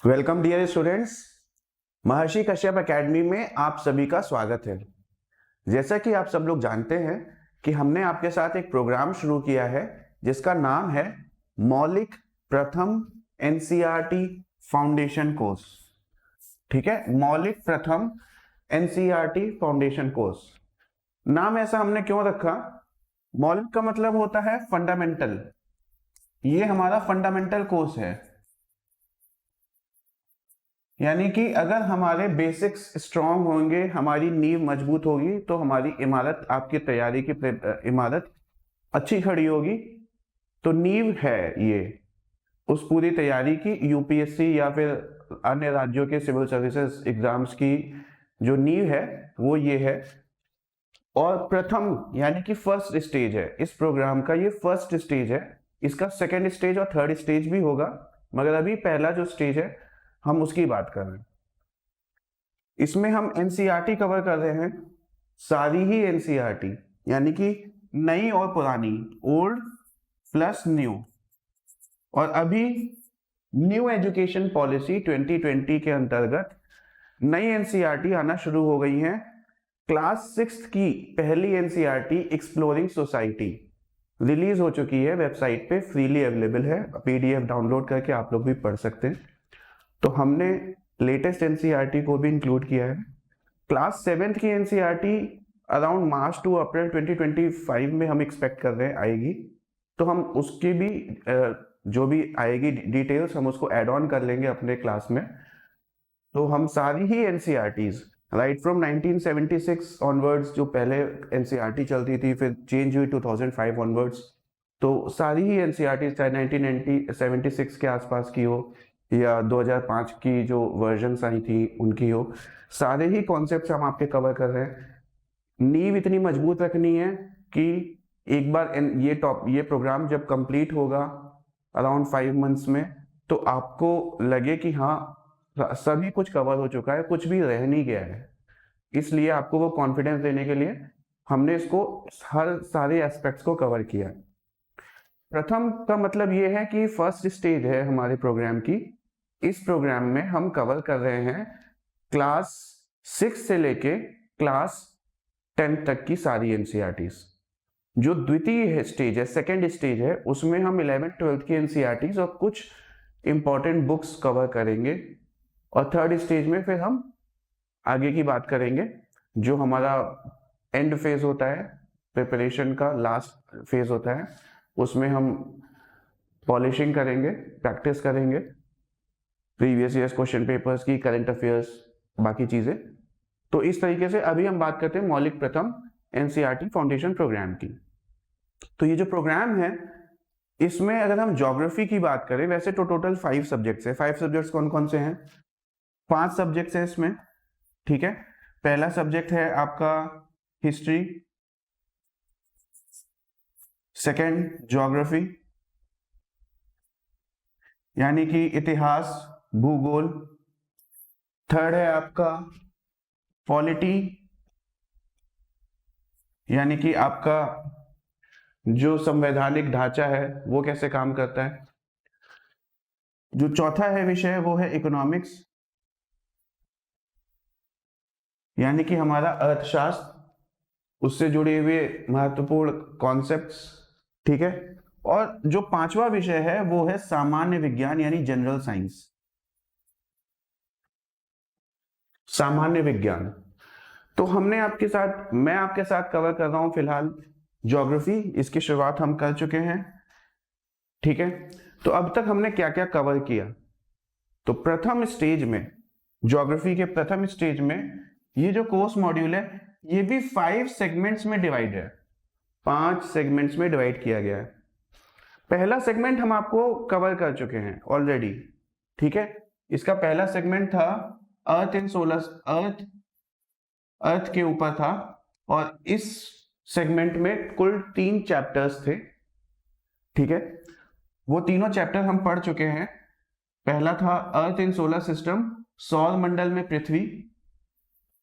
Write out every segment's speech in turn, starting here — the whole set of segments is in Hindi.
Welcome dear students. महर्षि कश्यप एकेडमी में आप सभी का स्वागत है। जैसा कि आप सब लोग जानते हैं कि हमने आपके साथ एक प्रोग्राम शुरू किया है जिसका नाम है मौलिक प्रथम एनसीईआरटी फाउंडेशन कोर्स। ठीक है, मौलिक प्रथम एनसीईआरटी फाउंडेशन कोर्स। नाम ऐसा हमने क्यों रखा? मौलिक का मतलब होता है फंडामेंटल। ये हमारा फंडामेंटल कोर्स है, यानी कि अगर हमारे बेसिक्स स्ट्रांग होंगे, हमारी नींव मजबूत होगी, तो हमारी इमारत, आपकी तैयारी की इमारत अच्छी खड़ी होगी। तो नींव है ये उस पूरी तैयारी की, यूपीएससी या फिर अन्य राज्यों के सिविल सर्विसेज एग्जाम्स की जो नींव है वो ये है। और प्रथम यानी कि फर्स्ट स्टेज है इस प्रोग्राम का, ये फर्स्ट स्टेज है। इसका सेकेंड स्टेज और थर्ड स्टेज भी होगा, मगर अभी पहला जो स्टेज है हम उसकी बात कर रहे हैं। इसमें हम एनसीईआरटी कवर कर रहे हैं, सारी ही एनसीईआरटी, यानी कि नई और पुरानी, ओल्ड प्लस न्यू। और अभी न्यू एजुकेशन पॉलिसी 2020 के अंतर्गत नई एनसीईआरटी आना शुरू हो गई है। क्लास 6 की पहली एनसीईआरटी एक्सप्लोरिंग सोसाइटी रिलीज हो चुकी है, वेबसाइट पे फ्रीली अवेलेबल है, पीडीएफ डाउनलोड करके आप लोग भी पढ़ सकते हैं। तो हमने लेटेस्ट एनसीईआरटी को भी इंक्लूड किया है। क्लास 7th की एनसीईआरटी अराउंड मार्च टू अप्रैल 2025 में हम एक्सपेक्ट कर रहे हैं आएगी। तो हम उसकी भी जो भी आएगी डिटेल्स हम उसको ऐड ऑन कर लेंगे अपने क्लास में। तो हम सारी ही एनसीईआरटीज राइट फ्रॉम 1976 ऑनवर्ड्स, जो पहले एनसीईआरटी चलती थी फिर चेंज हुई 2005 ऑनवर्ड्स, तो सारी ही एनसीईआरटी चाहे 1976 के आसपास की हो या 2005 की जो वर्जन्स आई थी उनकी हो, सारे ही कॉन्सेप्ट्स हम आपके कवर कर रहे हैं। नींव इतनी मजबूत रखनी है कि एक बार ये प्रोग्राम जब कंप्लीट होगा अराउंड 5 मंथ्स में, तो आपको लगे कि हाँ सभी कुछ कवर हो चुका है, कुछ भी रह नहीं गया है। इसलिए आपको वो कॉन्फिडेंस देने के लिए हमने इसको हर सारे एस्पेक्ट्स को कवर किया। प्रथम का मतलब ये है कि फर्स्ट स्टेज है हमारे प्रोग्राम की। इस प्रोग्राम में हम कवर कर रहे हैं क्लास 6 से लेके क्लास 10th तक की सारी एनसीईआरटीज। जो द्वितीय स्टेज है, सेकेंड स्टेज है, उसमें हम 11th 12th की एनसीईआरटीज और कुछ इंपॉर्टेंट बुक्स कवर करेंगे। और थर्ड स्टेज में फिर हम आगे की बात करेंगे, जो हमारा एंड फेज होता है, प्रिपरेशन का लास्ट फेज होता है, उसमें हम पॉलिशिंग करेंगे, प्रैक्टिस करेंगे प्रीवियस ईयर्स क्वेश्चन पेपर्स की, करंट अफेयर्स, बाकी चीजें। तो इस तरीके से अभी हम बात करते हैं मौलिक प्रथम एनसीईआरटी फाउंडेशन प्रोग्राम की। तो ये जो प्रोग्राम है इसमें अगर हम ज्योग्राफी की बात करें, वैसे तो टोटल 5 सब्जेक्ट्स है। 5 सब्जेक्ट्स कौन कौन से हैं? 5 सब्जेक्ट्स है इसमें। ठीक है, पहला सब्जेक्ट है आपका हिस्ट्री, सेकेंड ज्योग्राफी यानी कि इतिहास, भूगोल। थर्ड है आपका पॉलिटी, यानी कि आपका जो संवैधानिक ढांचा है वो कैसे काम करता है। जो चौथा है विषय वो है इकोनॉमिक्स, यानी कि हमारा अर्थशास्त्र, उससे जुड़े हुए महत्वपूर्ण कॉन्सेप्ट्स। ठीक है, और जो पांचवा विषय है वो है सामान्य विज्ञान यानी जनरल साइंस, सामान्य विज्ञान। तो मैं आपके साथ कवर कर रहा हूं फिलहाल ज्योग्राफी, इसकी शुरुआत हम कर चुके हैं। ठीक है, तो अब तक हमने क्या क्या कवर किया? तो प्रथम स्टेज में, ज्योग्राफी के प्रथम स्टेज में, ये जो कोर्स मॉड्यूल है ये भी 5 सेगमेंट्स में डिवाइड है, 5 सेगमेंट्स में डिवाइड किया गया है। पहला सेगमेंट हम आपको कवर कर चुके हैं ऑलरेडी। ठीक है, इसका पहला सेगमेंट था अर्थ इन सोलर, अर्थ के ऊपर था, और इस सेगमेंट में कुल 3 चैप्टर्स थे। ठीक है, वो तीनों चैप्टर हम पढ़ चुके हैं। पहला था अर्थ इन सोलर सिस्टम, सौर मंडल में पृथ्वी,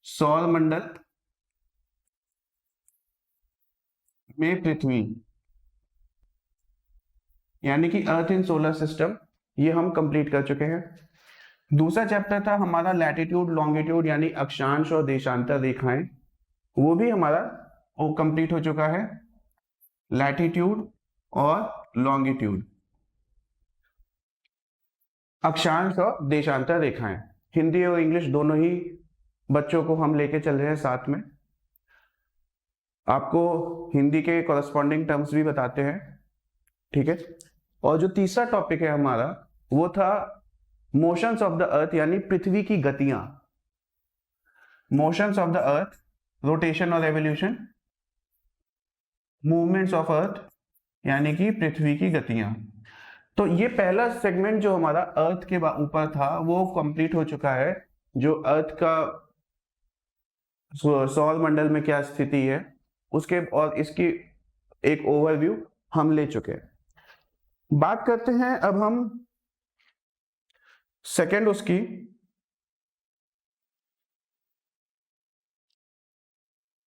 सौर मंडल में पृथ्वी यानी कि अर्थ इन सोलर सिस्टम, ये हम कंप्लीट कर चुके हैं। दूसरा चैप्टर था हमारा लैटिट्यूड लॉन्गिट्यूड यानी अक्षांश और देशांतर रेखाएं, वो भी हमारा वो कंप्लीट हो चुका है। लैटिट्यूड और लॉन्गिट्यूड, अक्षांश और देशांतर रेखाएं, हिंदी और इंग्लिश दोनों ही बच्चों को हम लेके चल रहे हैं साथ में। आपको हिंदी के कॉरेस्पॉन्डिंग टर्म्स भी बताते हैं, ठीक है। और जो तीसरा टॉपिक है हमारा वो था मोशंस ऑफ द अर्थ यानी पृथ्वी की गतियां, motions of the earth, rotation और एवोल्यूशन, मूवमेंट्स ऑफ अर्थ यानी कि पृथ्वी की गतियां। तो ये पहला सेगमेंट जो हमारा अर्थ के ऊपर था वो कंप्लीट हो चुका है, जो अर्थ का सौर मंडल में क्या स्थिति है उसके और इसकी एक ओवरव्यू हम ले चुके हैं। बात करते हैं अब हम सेकंड उसकी,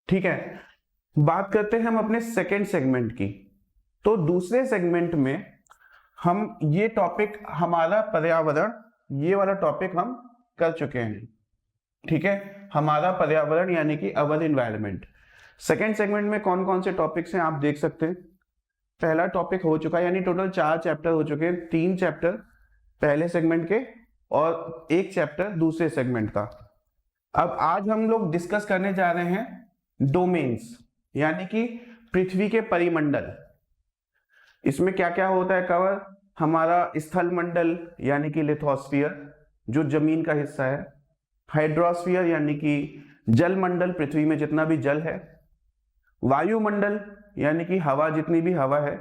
ठीक है। बात करते हैं हम अपने सेकंड सेगमेंट की। तो दूसरे सेगमेंट में हम ये टॉपिक हमारा पर्यावरण, ये वाला टॉपिक हम कर चुके हैं, ठीक है। हमारा पर्यावरण यानी कि अवर इन्वायरमेंट। सेकेंड सेगमेंट में कौन कौन से टॉपिक्स हैं आप देख सकते हैं। पहला टॉपिक हो चुका है, यानी टोटल 4 चैप्टर हो चुके हैं, 3 चैप्टर पहले सेगमेंट के और 1 चैप्टर दूसरे सेगमेंट का। अब आज हम लोग डिस्कस करने जा रहे हैं डोमेन्स यानी कि पृथ्वी के परिमंडल। इसमें क्या क्या होता है कवर, हमारा स्थल मंडल यानी कि लिथोस्फीयर जो जमीन का हिस्सा है, हाइड्रोस्फीयर यानी कि जल मंडल, पृथ्वी में जितना भी जल है, वायुमंडल यानी कि हवा, जितनी भी हवा है,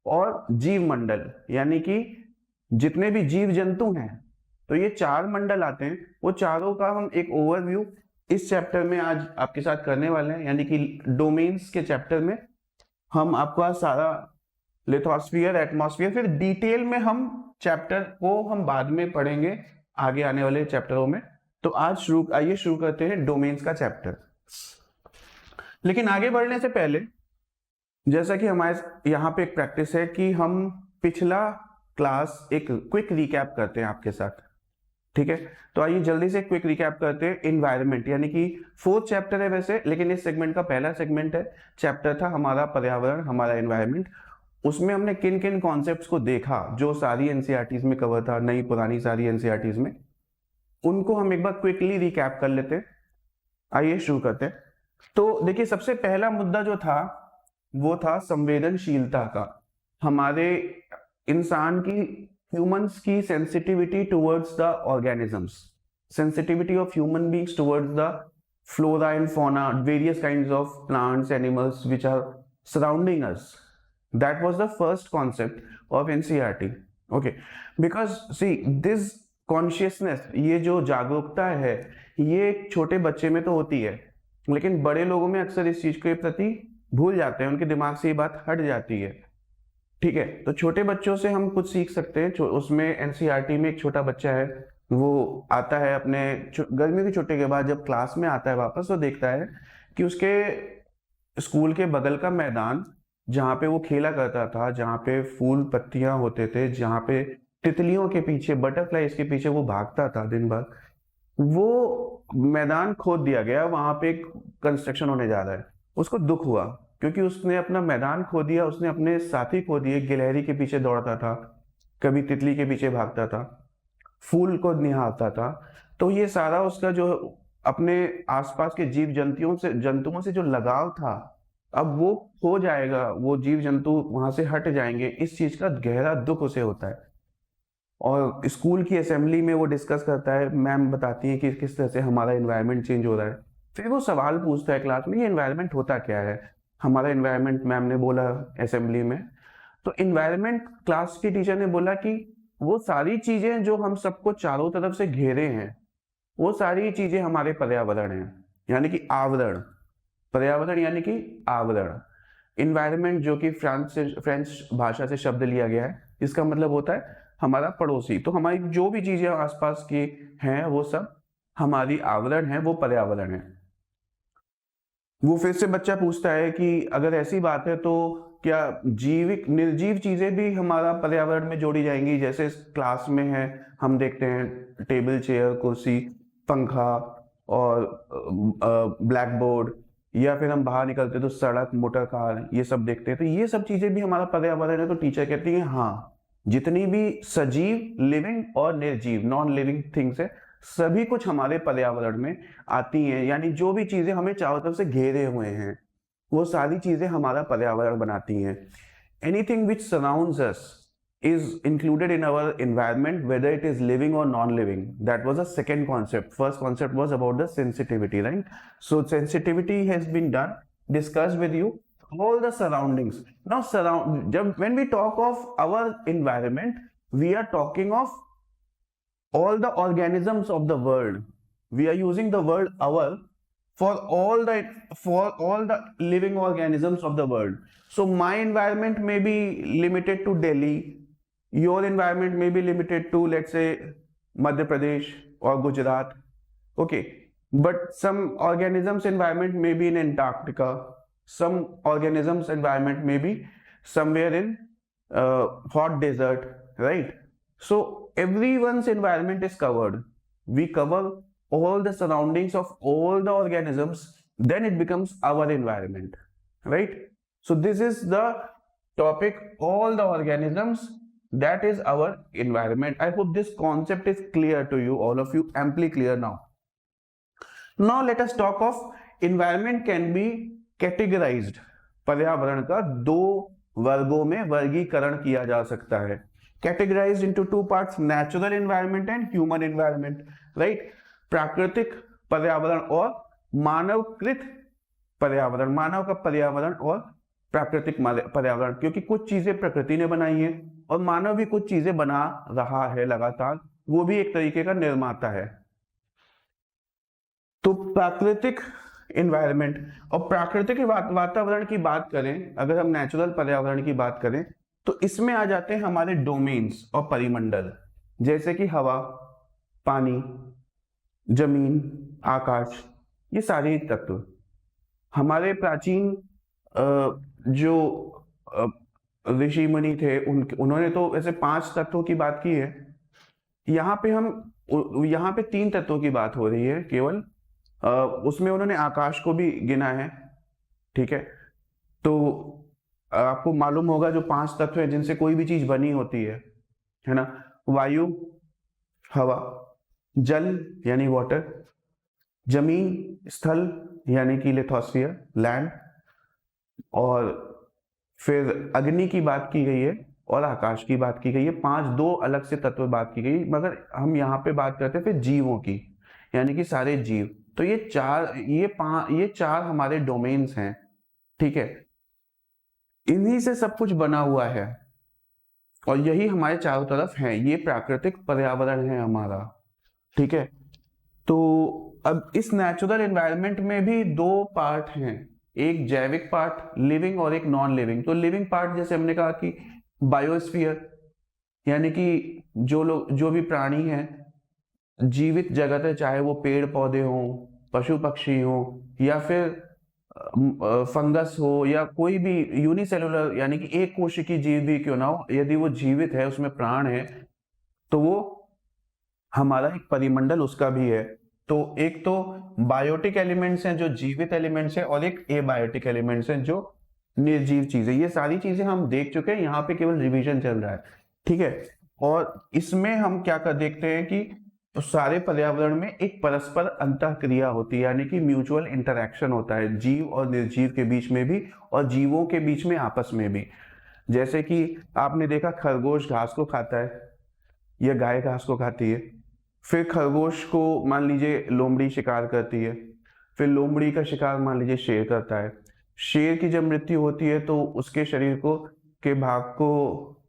और जीव मंडल यानी कि जितने भी जीव जंतु हैं। तो ये 4 मंडल आते हैं, वो चारों का हम एक ओवरव्यू इस चैप्टर में आज आपके साथ करने वाले हैं, यानी कि डोमेन्स के चैप्टर में हम आपका सारा लिथोस्फीयर, एटमॉस्फेयर, फिर डिटेल में हम चैप्टर को हम बाद में पढ़ेंगे आगे आने वाले चैप्टरों में। तो आज आइए शुरू करते हैं डोमेन्स का चैप्टर। लेकिन आगे बढ़ने से पहले, जैसा कि हमारे यहाँ पे एक प्रैक्टिस है कि हम पिछला क्लास एक क्विक रिकैप करते हैं आपके साथ, ठीक है। तो आइए जल्दी से क्विक रिकैप करते हैं। एनवायरनमेंट यानी कि 4th चैप्टर है वैसे, लेकिन इस सेगमेंट का पहला सेगमेंट है, चैप्टर था हमारा पर्यावरण, हमारा एनवायरनमेंट। उसमें हमने किन किन कॉन्सेप्ट्स को देखा जो सारी एनसीईआरटीज में कवर था, नई पुरानी सारी एनसीईआरटीज में, उनको हम एक बार क्विकली रिकैप कर लेते हैं। आइए शुरू करते हैं। तो देखिए, सबसे पहला मुद्दा जो था वो था संवेदनशीलता का, हमारे इंसान की, ह्यूमंस की sensitivity towards the organisms, sensitivity of human beings towards the flora and fauna, various kinds of plants, animals which are surrounding us. That was the first concept of NCERT. Okay, because see this consciousness, ये जो जागरूकता है, ये छोटे बच्चे में तो होती है, लेकिन बड़े लोगों में अक्सर इस चीज के प्रति भूल जाते हैं, उनके दिमाग से ये बात हट जाती है, ठीक है। तो छोटे बच्चों से हम कुछ सीख सकते हैं। उसमें एनसीईआरटी में एक छोटा बच्चा है, वो आता है अपने गर्मी की छुट्टी के बाद, जब क्लास में आता है वापस, तो देखता है कि उसके स्कूल के बगल का मैदान जहाँ पे वो खेला करता था, जहाँ पे फूल पत्तियां होते थे, जहाँ पे तितलियों के पीछे, बटरफ्लाइज के पीछे वो भागता था दिन भर, वो मैदान खोद दिया गया, वहां पे कंस्ट्रक्शन होने जा रहा है। उसको दुख हुआ क्योंकि उसने अपना मैदान खो दिया, उसने अपने साथी खो दिए। गिलहरी के पीछे दौड़ता था, कभी तितली के पीछे भागता था, फूल को निहारता था। तो ये सारा उसका जो अपने आसपास के जीव जंतुओं से जो लगाव था, अब वो हो जाएगा, वो जीव जंतु वहां से हट जाएंगे, इस चीज का गहरा दुख उसे होता है। और स्कूल की असेंबली में वो डिस्कस करता है, मैम बताती है कि किस तरह से हमारा एनवायरनमेंट चेंज हो रहा है। फिर वो सवाल पूछता है क्लास में, ये एनवायरनमेंट होता क्या है हमारा एनवायरनमेंट, मैम ने बोला असेंबली में। तो एनवायरनमेंट, क्लास की टीचर ने बोला कि वो सारी चीजें जो हम सबको चारों तरफ से घेरे हैं, वो सारी चीजें हमारे पर्यावरण हैं, यानी कि आवरण। पर्यावरण यानी कि आवरण। इन्वायरमेंट जो कि फ्रेंच भाषा से शब्द लिया गया है, इसका मतलब होता है हमारा पड़ोसी। तो हमारी जो भी चीजें आसपास की हैं वो सब हमारी आवरण है, वो पर्यावरण है। वो फिर से बच्चा पूछता है कि अगर ऐसी बात है तो क्या जीविक निर्जीव चीजें भी हमारा पर्यावरण में जोड़ी जाएंगी? जैसे क्लास में है, हम देखते हैं टेबल, चेयर, कुर्सी, पंखा और ब्लैक बोर्ड, या फिर हम बाहर निकलते तो सड़क, मोटर कार, ये सब देखते हैं, तो ये सब चीजें भी हमारा पर्यावरण है। तो टीचर कहती है हाँ, जितनी भी सजीव, लिविंग और निर्जीव, नॉन लिविंग थिंग्स है, सभी कुछ हमारे पर्यावरण में आती हैं। यानी जो भी चीजें हमें चारों तरफ से घेरे हुए हैं, वो सारी चीजें हमारा पर्यावरण बनाती हैं। Anything which surrounds us is included in our environment, whether it is living or non-living. That was the second concept. First concept was about the sensitivity, right? So sensitivity has been done, discussed with you all the surroundings. Now when we talk of our environment, we are talking of all the organisms of the world. We are using the word our for all the living organisms of the world. So my environment may be limited to Delhi, your environment may be limited to, let's say, Madhya Pradesh or Gujarat, okay, but some organisms environment may be in Antarctica, some organisms environment may be somewhere in hot desert, right? So everyone's environment is covered. We cover all the surroundings of all the organisms, then it becomes our environment, right? So this is the topic, all the organisms, that is our environment. I hope this concept is clear to you, all of you, amply clear now. Now let us talk of environment can be categorized. पर्यावरण का दो वर्गों में वर्गीकरण किया जा सकता है. Categorized into two parts, natural environment and human environment, right? प्राकृतिक पर्यावरण और मानवकृत पर्यावरण, मानव का पर्यावरण और प्राकृतिक पर्यावरण, क्योंकि कुछ चीजें प्रकृति ने बनाई है और मानव भी कुछ चीजें बना रहा है लगातार, वो भी एक तरीके का निर्माता है. तो प्राकृतिक एनवायरनमेंट और प्राकृतिक वातावरण की बात करें, अगर हम नेचुरल पर्यावरण की बात करें, तो इसमें आ जाते हैं हमारे डोमेन्स और परिमंडल, जैसे कि हवा, पानी, जमीन, आकाश, ये सारे तत्व. हमारे प्राचीन जो ऋषि मुनि थे, उन्होंने तो ऐसे 5 तत्वों की बात की है. यहाँ पे 3 तत्वों की बात हो रही है केवल. उसमें उन्होंने आकाश को भी गिना है, ठीक है. तो आपको मालूम होगा जो 5 तत्व है जिनसे कोई भी चीज बनी होती है ना, वायु, हवा, जल यानी वाटर, जमीन, स्थल यानी कि लिथोस्फीयर, लैंड, और फिर अग्नि की बात की गई है और आकाश की बात की गई है. 2 अलग से तत्व बात की गई, मगर हम यहाँ पे बात करते हैं फिर जीवों की, यानी कि सारे जीव. तो ये 4 हमारे डोमेन्स हैं, ठीक है. इन्हीं से सब कुछ बना हुआ है और यही हमारे चारों तरफ है. ये प्राकृतिक पर्यावरण है हमारा, ठीक है. तो अब इस नेचुरल एनवायरनमेंट में भी 2 पार्ट हैं, एक जैविक पार्ट लिविंग और एक नॉन लिविंग. तो लिविंग पार्ट जैसे हमने कहा कि बायोस्फीयर, यानी कि जो भी प्राणी है, जीवित जगत है, चाहे वो पेड़ पौधे हों, पशु पक्षी हो, या फिर फंगस हो, या कोई भी यूनिसेलुलर यानी कि एक कोशिकीय जीव भी क्यों ना हो, यदि वो जीवित है, उसमें प्राण है, तो वो हमारा एक परिमंडल उसका भी है. तो एक तो बायोटिक एलिमेंट्स हैं जो जीवित एलिमेंट्स हैं, और एक एबायोटिक एलिमेंट्स हैं जो निर्जीव चीजें. ये सारी चीजें हम देख चुके हैं, यहाँ पे केवल रिवीजन चल रहा है, ठीक है. और इसमें हम क्या कर देखते हैं कि तो सारे पर्यावरण में एक परस्पर अंतःक्रिया होती है, यानी कि म्यूचुअल इंटरैक्शन होता है जीव और निर्जीव के बीच में भी, और जीवों के बीच में आपस में भी. जैसे कि आपने देखा खरगोश घास को खाता है या गाय घास को खाती है, फिर खरगोश को मान लीजिए लोमड़ी शिकार करती है, फिर लोमड़ी का शिकार मान लीजिए शेर करता है. शेर की जब मृत्यु होती है तो उसके शरीर को के भाग को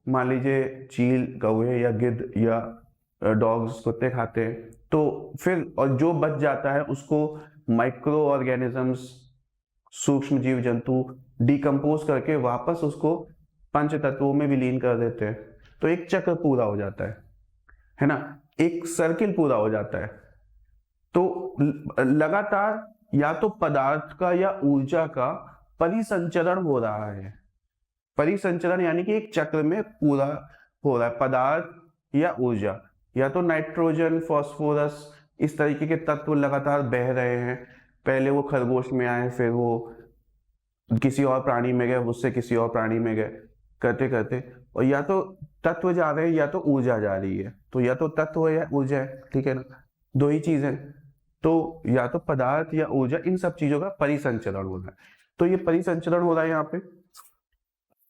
मान लीजिए चील, कौवे या गिद्ध या डॉग्स, कुत्ते खाते हैं. तो फिर और जो बच जाता है उसको माइक्रो ऑर्गेनिजम्स, सूक्ष्म जीव जंतु डिकम्पोज करके वापस उसको पंच तत्वों में विलीन कर देते हैं. तो एक चक्र पूरा हो जाता है ना, एक सर्किल पूरा हो जाता है. तो लगातार या तो पदार्थ का या ऊर्जा का परिसंचरण हो रहा है, परिसंचरण यानी कि एक चक्र में पूरा हो रहा है पदार्थ या ऊर्जा, या तो नाइट्रोजन, फास्फोरस, इस तरीके के तत्व लगातार बह रहे हैं। पहले वो खरगोश में आए, फिर वो किसी और प्राणी में गए, उससे किसी और प्राणी में गए, करते करते, और या तो तत्व जा रहे हैं या तो ऊर्जा जा रही है। तो या तो तत्व है या ऊर्जा है, ठीक है ना, दो ही चीज है। तो या तो पदार्थ या ऊर्जा, इन सब चीजों का परिसंचरण हो रहा है। तो ये परिसंचरण हो रहा है यहाँ पे।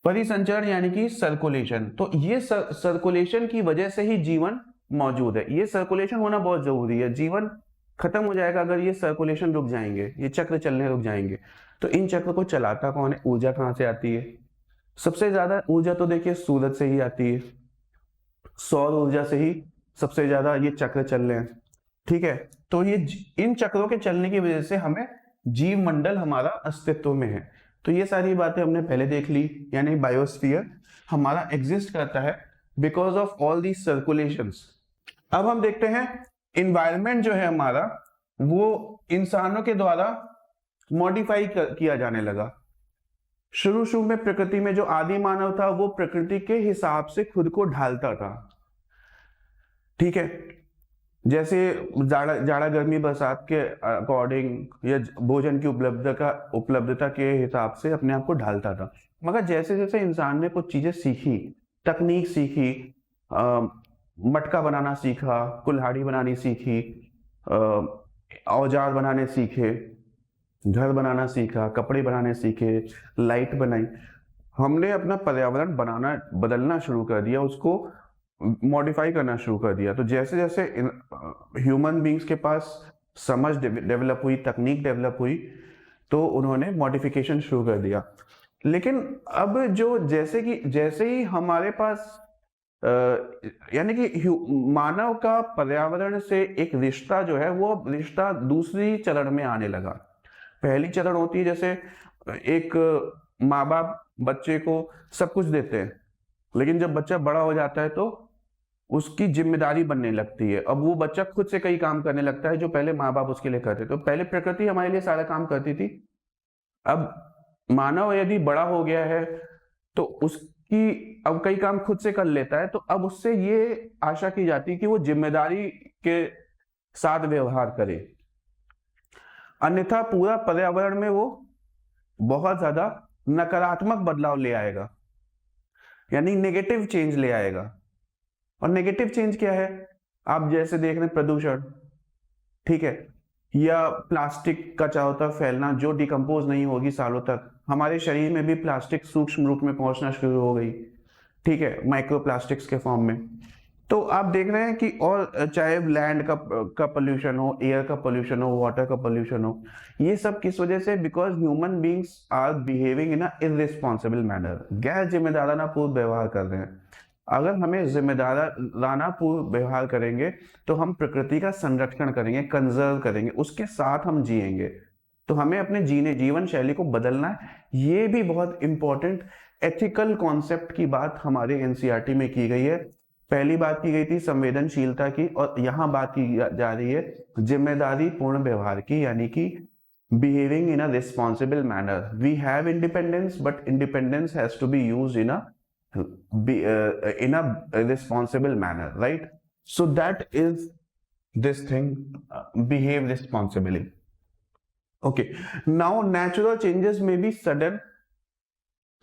परिसंचरण यानी कि सर्कुलेशन। तो ये सर्कुलेशन की वजह से ही जीवन मौजूद है। ये सर्कुलेशन होना बहुत जरूरी है। जीवन खत्म हो जाएगा अगर ये सर्कुलेशन रुक जाएंगे, ये चक्र चलने रुक जाएंगे। तो इन चक्र को चलाता कौन है? ऊर्जा कहाँ से आती है? सबसे ज्यादा ऊर्जा तो देखिए सूरज से ही आती है, सौर ऊर्जा से ही सबसे ज्यादा ये चक्र चल रहे हैं, ठीक है। तो ये इन चक्रों के चलने की वजह से हमें जीव मंडल हमारा अस्तित्व में है। तो ये सारी बातें हमने पहले देख ली, यानी बायोस्फीयर हमारा एग्जिस्ट करता है because of all the circulations. अब हम देखते हैं इन्वायरमेंट जो है हमारा, वो इंसानों के द्वारा मॉडिफाई किया जाने लगा। शुरू में प्रकृति में जो आदि मानव था वो प्रकृति के हिसाब से खुद को ढालता था, ठीक है। जैसे जाड़ा गर्मी बरसात के अकॉर्डिंग या भोजन की उपलब्धता के हिसाब से अपने आप को ढालता था। मगर जैसे जैसे इंसान ने कुछ चीजें सीखी, तकनीक सीखी, मटका बनाना सीखा, कुल्हाड़ी बनानी सीखी, औजार बनाने सीखे, घर बनाना सीखा, कपड़े बनाने सीखे, लाइट बनाई, हमने अपना पर्यावरण बदलना शुरू कर दिया, उसको मॉडिफाई करना शुरू कर दिया। तो जैसे जैसे ह्यूमन बींग्स के पास समझ डेवलप हुई, तकनीक डेवलप हुई, तो उन्होंने मॉडिफिकेशन शुरू कर दिया। लेकिन अब जो जैसे ही हमारे पास यानी कि मानव का पर्यावरण से एक रिश्ता जो है, वो रिश्ता दूसरी चरण में आने लगा। पहली चरण होती है जैसे एक माँ बाप बच्चे को सब कुछ देते हैं, लेकिन जब बच्चा बड़ा हो जाता है तो उसकी जिम्मेदारी बनने लगती है। अब वो बच्चा खुद से कई काम करने लगता है जो पहले माँ बाप उसके लिए करते थे। तो पहले प्रकृति हमारे लिए सारा काम करती थी। अब मानव यदि बड़ा हो गया है तो उसकी अब कई काम खुद से कर लेता है, तो अब उससे ये आशा की जाती है कि वो जिम्मेदारी के साथ व्यवहार करे, अन्यथा पूरा पर्यावरण में वो बहुत ज्यादा नकारात्मक बदलाव ले आएगा, यानी नेगेटिव चेंज ले आएगा। और नेगेटिव चेंज क्या है? आप जैसे देख रहे हैं प्रदूषण, ठीक है, या प्लास्टिक का चारों तरफ फैलना जो डिकम्पोज नहीं होगी सालों तक। हमारे शरीर में भी प्लास्टिक सूक्ष्म रूप में पहुंचना शुरू हो गई, ठीक है, माइक्रो प्लास्टिक्स के फॉर्म में। तो आप देख रहे हैं कि और चाहे लैंड का पोल्यूशन हो, एयर का पोल्यूशन हो, वाटर का पोल्यूशन हो, ये सब किस वजह से? Because human beings are behaving in a irresponsible manner, गैर जिम्मेदाराना पूर्ण व्यवहार कर रहे हैं। अगर हमें जिम्मेदाराना पूर्ण व्यवहार करेंगे तो हम प्रकृति का संरक्षण करेंगे, कंजर्व करेंगे, उसके साथ हम जिएंगे। तो हमें अपने जीवन शैली को बदलना है। ये भी बहुत इंपॉर्टेंट एथिकल कॉन्सेप्ट की बात हमारे एनसीईआरटी में की गई है। पहली बात की गई थी संवेदनशीलता की, और यहाँ बात की जा रही है जिम्मेदारी पूर्ण व्यवहार की, यानी कि behaving in a responsible manner. We have independence, but independence has to be used in a responsible manner, right? So that is this thing, behave responsibly. Okay, now natural changes may be sudden.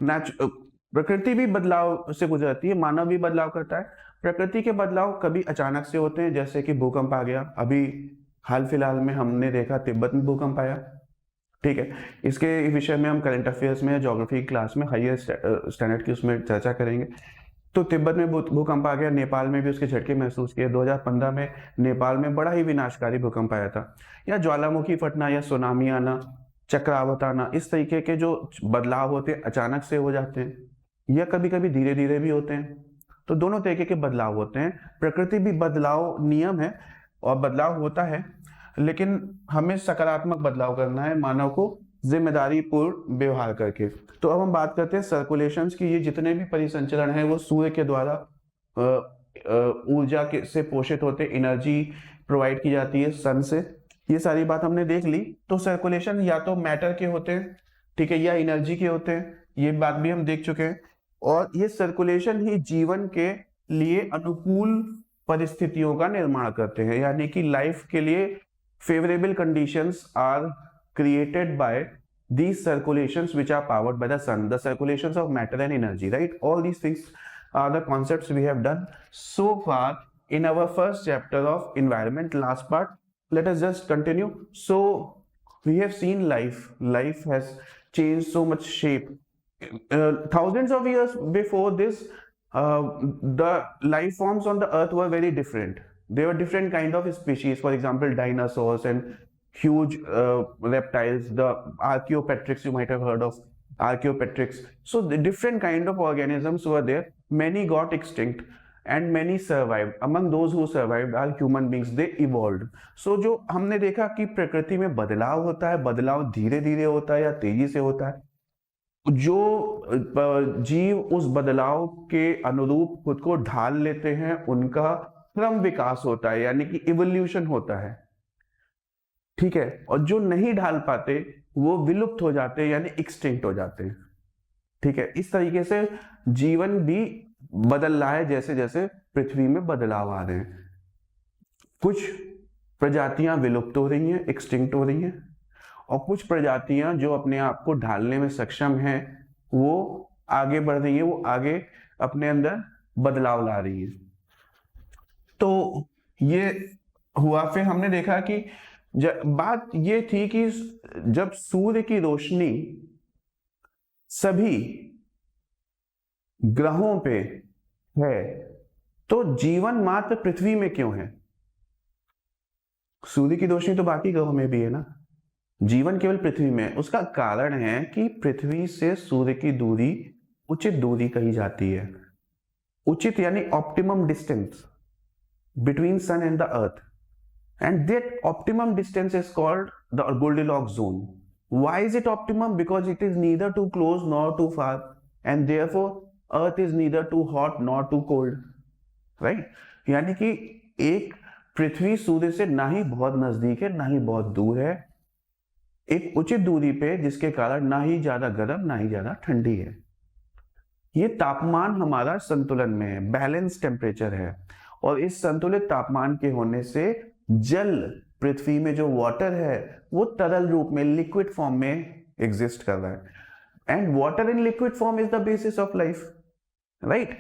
प्रकृति भी बदलाव से गुजरती है, मानव भी बदलाव करता है। प्रकृति के बदलाव कभी अचानक से होते हैं, जैसे कि भूकंप आ गया। अभी हाल फिलहाल में हमने देखा तिब्बत में भूकंप आया, ठीक है। इसके विषय में हम करंट अफेयर्स में, ज्योग्राफी क्लास में, हायर स्टैंडर्ड की उसमें चर्चा करेंगे। तो तिब्बत में भूकंप आ गया, नेपाल में भी उसके झटके महसूस किए। 2015 में नेपाल में बड़ा ही विनाशकारी भूकंप आया था। या ज्वालामुखी फटना, या सुनामी आना, चक्रवात आना, इस तरीके के जो बदलाव होते हैं अचानक से हो जाते हैं, या कभी कभी धीरे धीरे भी होते हैं। तो दोनों तरीके के बदलाव होते हैं। प्रकृति भी बदलाव नियम है और बदलाव होता है, लेकिन हमें सकारात्मक बदलाव करना है, मानव को जिम्मेदारी पूर्ण व्यवहार करके। तो अब हम बात करते हैं सर्कुलेशंस की। ये जितने भी परिसंचरण है वो सूर्य के द्वारा ऊर्जा से पोषित होते, एनर्जी प्रोवाइड की जाती है सन से। ये सारी बात हमने देख ली। तो सर्कुलेशन या तो मैटर के होते हैं, ठीक है, या एनर्जी के होते हैं। ये बात भी हम देख चुके हैं और ये सर्कुलेशन ही जीवन के लिए अनुकूल परिस्थितियों का निर्माण करते हैं, यानी कि लाइफ के लिए favourable conditions are created by these circulations which are powered by the sun, the circulations of matter and energy, right? All these things are the concepts we have done so far in our first chapter of environment. Last part, let us just continue. So we have seen life has changed so much shape. Thousands of years before this, the life forms on the earth were very different. There were different kind of species, for example dinosaurs and huge reptiles, the archaeopteryx, you might have heard of archaeopteryx. So the different kind of organisms were there. Many got extinct and many survived. Among those who survived are human beings. They evolved. So जो हमने देखा कि प्रकृति में बदलाव होता है, बदलाव धीरे धीरे होता है या तेजी से होता है, जो जीव उस बदलाव के अनुरूप खुद को ढाल लेते हैं उनका क्रम विकास होता है, यानी कि इवोल्यूशन होता है, ठीक है। और जो नहीं ढाल पाते वो विलुप्त हो जाते हैं, यानी एक्सटिंक्ट हो जाते हैं, ठीक है। इस तरीके से जीवन भी बदल रहा है जैसे जैसे पृथ्वी में बदलाव आ रहे हैं। कुछ प्रजातियां विलुप्त हो रही हैं, एक्सटिंक्ट हो रही हैं, और कुछ प्रजातियां जो अपने आप को ढालने में सक्षम हैं वो आगे बढ़ रही हैं, वो आगे अपने अंदर बदलाव ला रही हैं। तो ये हुआ। फिर हमने देखा कि बात ये थी कि जब सूर्य की रोशनी सभी ग्रहों पे है तो जीवन मात्र पृथ्वी में क्यों है? सूर्य की रोशनी तो बाकी ग्रहों में भी है ना, जीवन केवल पृथ्वी में है। उसका कारण है कि पृथ्वी से सूर्य की दूरी उचित दूरी कही जाती है। उचित यानी optimum distance between sun and the earth, and that optimum distance is called the Goldilocks zone. Why is it optimum? Because it is neither too close nor too far, and therefore earth is neither too hot nor too cold, right? यानी कि एक पृथ्वी सूर्य से ना ही बहुत नजदीक है ना ही बहुत दूर है, एक उचित दूरी पे, जिसके कारण ना ही ज्यादा गर्म ना ही ज्यादा ठंडी है। ये तापमान हमारा संतुलन में है, बैलेंस टेम्परेचर है, और इस संतुलित तापमान के होने से जल, पृथ्वी में जो वाटर है वो तरल रूप में, लिक्विड फॉर्म में एग्जिस्ट कर रहा है। And water in liquid form is the basis of life, right?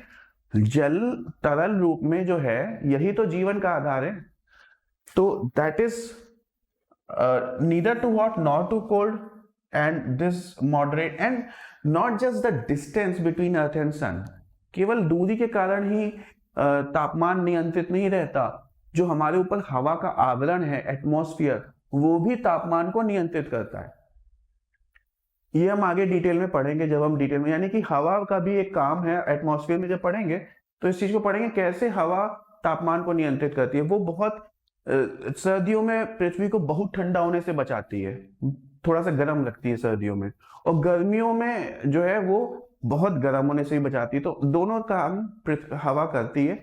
जल तरल रूप में जो है यही तो जीवन का आधार है। तो that is neither too hot not too cold, and this moderate, and not just the distance between earth and sun. केवल दूरी के कारण ही तापमान नियंत्रित नहीं रहता, जो हमारे ऊपर हवा का आवरण है, एटमॉस्फेयर, वो भी तापमान को नियंत्रित करता है। ये हम आगे डिटेल में पढ़ेंगे जब हम डिटेल में, यानी कि हवा का भी एक काम है। एटमॉस्फेयर में जब पढ़ेंगे तो इस चीज को पढ़ेंगे कैसे हवा तापमान को नियंत्रित करती है। वो बहुत सर्दियों में पृथ्वी को बहुत ठंडा होने से बचाती है, थोड़ा सा गर्म रखती है सर्दियों में, और गर्मियों में जो है वो बहुत गर्म होने से ही बचाती है। तो दोनों काम हवा करती है।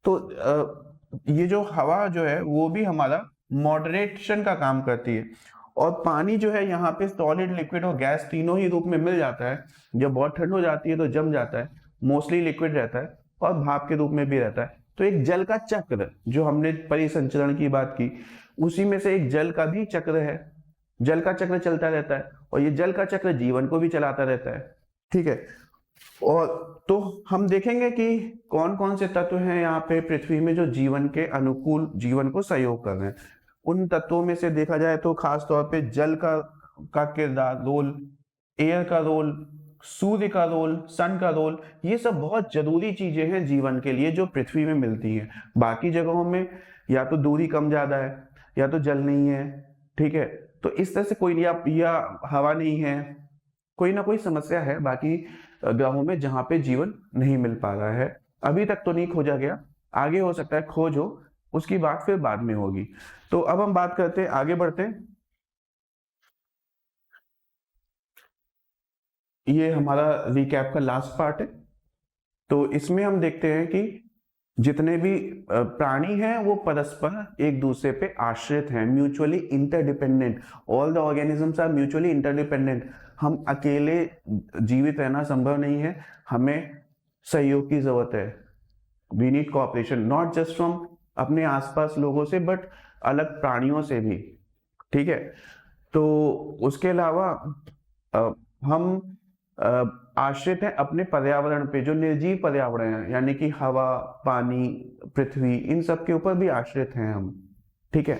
तो ये जो हवा जो है वो भी हमारा मॉडरेशन का काम करती है। और पानी जो है यहाँ पे सॉलिड, लिक्विड और गैस तीनों ही रूप में मिल जाता है। जब बहुत ठंड हो जाती है तो जम जाता है, मोस्टली लिक्विड रहता है और भाप के रूप में भी रहता है। तो एक जल का चक्र, जो हमने परिसंचरण की बात की, उसी में से एक जल का भी चक्र है। जल का चक्र चलता रहता है और ये जल का चक्र जीवन को भी चलाता रहता है, ठीक है। और तो हम देखेंगे कि कौन कौन से तत्व हैं यहाँ पे पृथ्वी में जो जीवन के अनुकूल, जीवन को सहयोग कर रहे हैं। उन तत्वों में से देखा जाए तो खास तौर पे जल का किरदार, रोल, एयर का रोल, सूर्य का रोल, सन का रोल, ये सब बहुत जरूरी चीजें हैं जीवन के लिए जो पृथ्वी में मिलती हैं। बाकी जगहों में या तो दूरी कम ज्यादा है या तो जल नहीं है, ठीक है। तो इस तरह से कोई, या हवा नहीं है, कोई ना कोई समस्या है बाकी ग्रहों में जहां पे जीवन नहीं मिल पा रहा है। अभी तक तो नहीं खोजा गया, आगे हो सकता है खोज हो, उसकी बात फिर बाद में होगी। तो अब हम बात करते हैं, आगे बढ़ते हैं। ये हमारा रिकैप का लास्ट पार्ट है। तो इसमें हम देखते हैं कि जितने भी प्राणी हैं वो परस्पर एक दूसरे पे आश्रित हैं, mutually interdependent. All the organisms are mutually interdependent. हम अकेले जीवित रहना संभव नहीं है, हमें सहयोग की जरूरत है। We need cooperation, not just from अपने आसपास लोगों से बट अलग प्राणियों से भी, ठीक है। तो उसके अलावा हम आश्रित हैं अपने पर्यावरण पे, जो निर्जीव पर्यावरण है, यानी कि हवा, पानी, पृथ्वी, इन सब के ऊपर भी आश्रित हैं हम, ठीक है।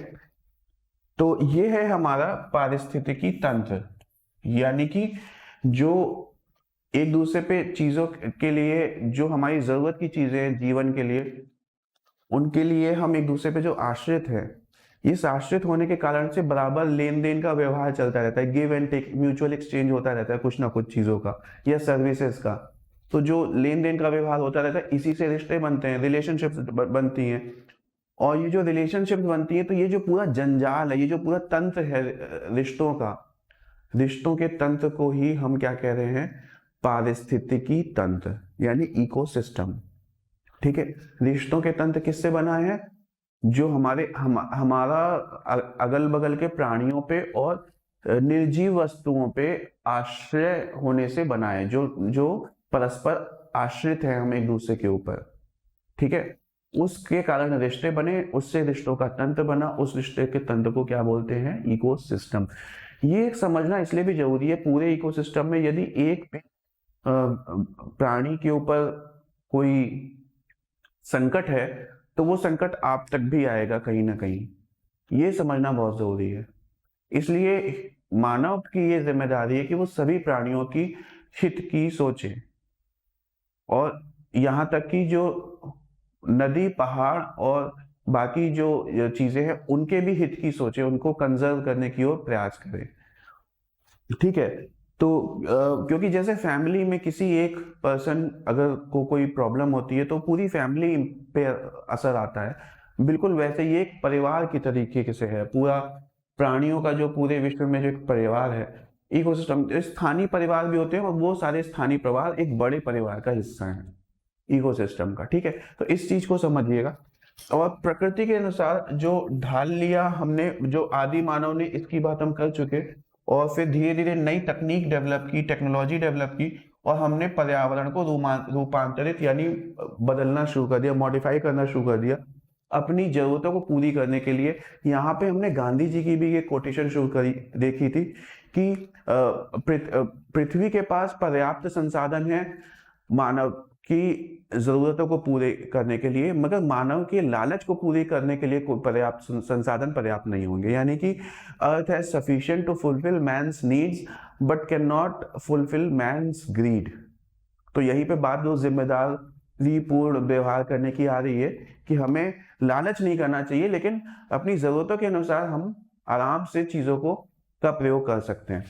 तो ये है हमारा पारिस्थितिकी तंत्र, यानी कि जो एक दूसरे पे चीजों के लिए, जो हमारी जरूरत की चीजें हैं जीवन के लिए, उनके लिए हम एक दूसरे पे जो आश्रित है, इस आश्रित होने के कारण से बराबर लेन देन का व्यवहार चलता रहता है, give and take, mutual exchange होता रहता है कुछ ना कुछ चीजों का या सर्विसेज का। तो जो लेन देन का व्यवहार होता रहता है, इसी से रिश्ते बनते हैं, रिलेशनशिप्स बनती हैं। और ये जो रिलेशनशिप्स बनती है, तो ये जो पूरा जंजाल है, ये जो पूरा तंत्र है रिश्तों का, रिश्तों के तंत्र को ही हम क्या कह रहे हैं, पारिस्थितिकी तंत्र, यानी इकोसिस्टम, ठीक है। रिश्तों के तंत्र किससे बना है, जो हमारा अगल बगल के प्राणियों पे और निर्जीव वस्तुओं पे आश्रय होने से बना है, जो परस्पर आश्रित है हम एक दूसरे के ऊपर, ठीक है। उसके कारण रिश्ते बने, उससे रिश्तों का तंत्र बना, उस रिश्ते के तंत्र को क्या बोलते हैं, इकोसिस्टम। ये समझना इसलिए भी जरूरी है, पूरे इकोसिस्टम में यदि एक भी प्राणी के ऊपर कोई संकट है, तो वो संकट आप तक भी आएगा कहीं ना कहीं, ये समझना बहुत जरूरी है। इसलिए मानव की ये जिम्मेदारी है कि वो सभी प्राणियों की हित की सोचे, और यहाँ तक कि जो नदी, पहाड़ और बाकी जो चीजें हैं उनके भी हित की सोचे, उनको कंजर्व करने की ओर प्रयास करें, ठीक है। तो क्योंकि जैसे फैमिली में किसी एक पर्सन अगर को कोई प्रॉब्लम होती है तो पूरी फैमिली पे असर आता है, बिल्कुल वैसे ही एक परिवार की तरीके से है पूरा प्राणियों का, जो पूरे विश्व में जो एक परिवार है, इकोसिस्टम, स्थानीय परिवार भी होते हैं, और वो सारे स्थानीय परिवार एक बड़े परिवार का हिस्सा है इकोसिस्टम का, ठीक है। तो इस चीज को समझिएगा। और प्रकृति के अनुसार जो ढाल लिया हमने, जो आदि मानव ने, इसकी बात हम कर चुके, और फिर धीरे धीरे नई तकनीक डेवलप की, टेक्नोलॉजी डेवलप की, और हमने पर्यावरण को रूपांतरित यानी बदलना शुरू कर दिया, मॉडिफाई करना शुरू कर दिया अपनी जरूरतों को पूरी करने के लिए। यहाँ पे हमने गांधी जी की भी ये कोटेशन शुरू करी, देखी थी कि पृथ्वी के पास पर्याप्त संसाधन है मानव की जरूरतों को पूरे करने के लिए, मगर मानव के लालच को पूरी करने के लिए पर्याप्त संसाधन पर्याप्त नहीं होंगे, यानी कि earth has sufficient to fulfil man's needs but can not fulfil man's greed. तो यहीं पे बात जो जिम्मेदारी पूर्ण व्यवहार करने की आ रही है कि हमें लालच नहीं करना चाहिए, लेकिन अपनी जरूरतों के अनुसार हम आराम से चीजों को का प्रयोग कर सकते हैं।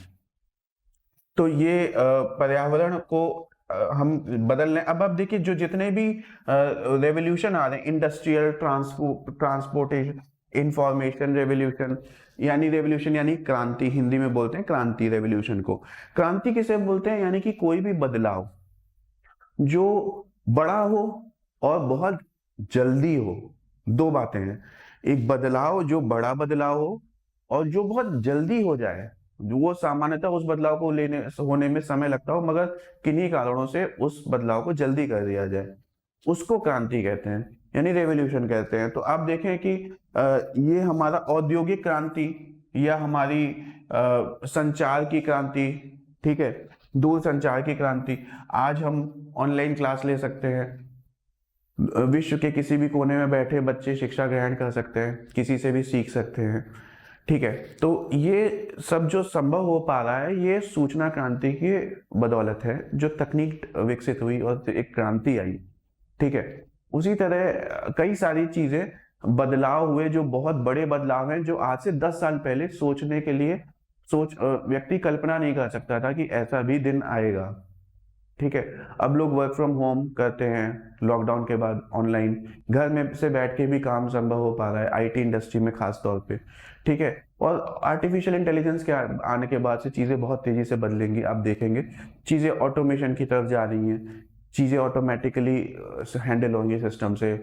तो ये पर्यावरण को हम बदल लें। अब देखिए, जो जितने भी रेवोल्यूशन आ रहे हैं, इंडस्ट्रियल, ट्रांसपोर्टेशन, इंफॉर्मेशन रेवोल्यूशन, यानी रेवोल्यूशन यानी क्रांति, हिंदी में बोलते हैं क्रांति, रेवोल्यूशन को क्रांति किसे बोलते हैं, यानी कि कोई भी बदलाव जो बड़ा हो और बहुत जल्दी हो। दो बातें हैं, एक बदलाव जो बड़ा बदलाव हो और जो बहुत जल्दी हो जाए, वो सामान्यतः उस बदलाव को होने में समय लगता हो, मगर किन्हीं कारणों से उस बदलाव को जल्दी कर दिया जाए, उसको क्रांति कहते हैं, यानी रेवोल्यूशन कहते हैं। तो आप देखें कि ये हमारा औद्योगिक क्रांति या हमारी संचार की क्रांति, ठीक है, दूर संचार की क्रांति, आज हम ऑनलाइन क्लास ले सकते हैं, विश्व के किसी भी कोने में बैठे बच्चे शिक्षा ग्रहण कर सकते हैं, किसी से भी सीख सकते हैं, ठीक है। तो ये सब जो संभव हो पा रहा है, ये सूचना क्रांति की बदौलत है, जो तकनीक विकसित हुई और एक क्रांति आई, ठीक है। उसी तरह कई सारी चीजें बदलाव हुए, जो बहुत बड़े बदलाव हैं, जो आज से 10 साल पहले सोचने के लिए व्यक्ति कल्पना नहीं कर सकता था कि ऐसा भी दिन आएगा, ठीक है। अब लोग वर्क फ्रॉम होम करते हैं, लॉकडाउन के बाद ऑनलाइन घर में से बैठ के भी काम संभव हो पा रहा है, आईटी इंडस्ट्री में खास तौर पे, ठीक है। और आर्टिफिशियल इंटेलिजेंस के आने के बाद से चीजें बहुत तेजी से बदलेंगी, आप देखेंगे चीजें ऑटोमेशन की तरफ जा रही हैं, चीजें ऑटोमेटिकली हैंडल होंगी सिस्टम से,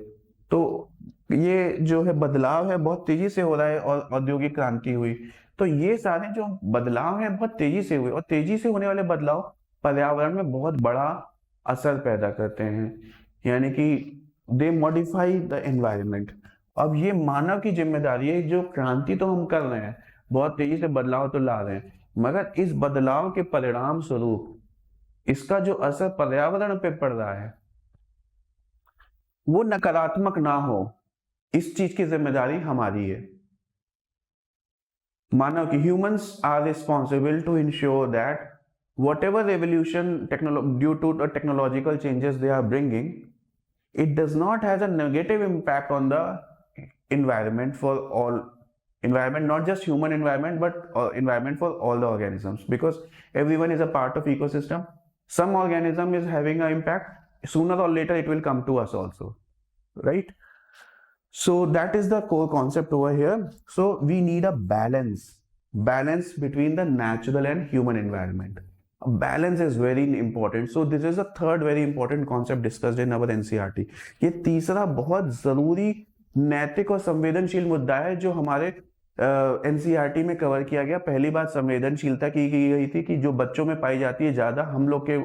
तो ये जो है बदलाव है बहुत तेजी से हो रहा है, और औद्योगिक क्रांति हुई, तो ये सारे जो बदलाव है बहुत तेजी से हुए, और तेजी से होने वाले बदलाव पर्यावरण में बहुत बड़ा असर पैदा करते हैं, यानी कि दे मॉडिफाई द एनवायरनमेंट। अब ये मानव की जिम्मेदारी है, जो क्रांति तो हम कर रहे हैं, बहुत तेजी से बदलाव तो ला रहे हैं, मगर इस बदलाव के परिणाम स्वरूप इसका जो असर पर्यावरण पे पड़ रहा है वो नकारात्मक ना हो, इस चीज की जिम्मेदारी हमारी है। मानव की humans are responsible to ensure that whatever revolution due to the technological changes they are bringing, it does not has a negative impact on the environment for all environment, not just human environment, but environment for all the organisms, because everyone is a part of ecosystem. Some organism is having an impact, sooner or later it will come to us also, right? So that is the core concept over here. So we need a balance between the natural and human environment. Balance is very important. So this is the third very important concept discussed in our NCERT. ये तीसरा बहुत जरूरी नैतिक और संवेदनशील मुद्दा है जो हमारे NCERT में कवर किया गया। पहली बात संवेदनशीलता की गई थी कि जो बच्चों में पाई जाती है ज्यादा, हम लोग के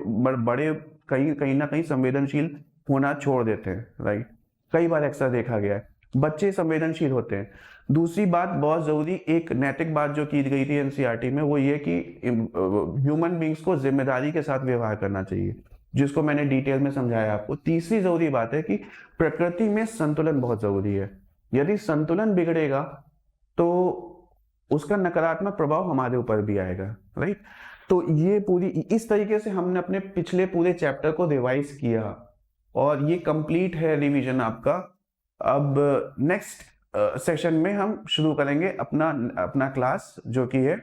बड़े कहीं ना कहीं संवेदनशील होना छोड़ देते हैं, राइट? कई बार ऐसा देखा गया है, बच्चे संवेदनशील होते हैं। दूसरी बात बहुत जरूरी, एक नैतिक बात जो की गई थी एनसीईआरटी में, वो ये कि ह्यूमन बींग्स को जिम्मेदारी के साथ व्यवहार करना चाहिए, जिसको मैंने डिटेल में समझाया आपको। तीसरी जरूरी बात है कि प्रकृति में संतुलन बहुत जरूरी है। यदि संतुलन बिगड़ेगा तो उसका नकारात्मक प्रभाव हमारे ऊपर भी आएगा, राइट? तो ये पूरी इस तरीके से हमने अपने पिछले पूरे चैप्टर को रिवाइज किया और ये कंप्लीट है रिवीजन आपका। अब नेक्स्ट सेशन में हम शुरू करेंगे अपना क्लास जो कि है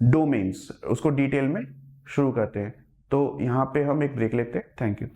डोमेन्स, उसको डिटेल में शुरू करते हैं। तो यहाँ पे हम एक ब्रेक लेते हैं। Thank you.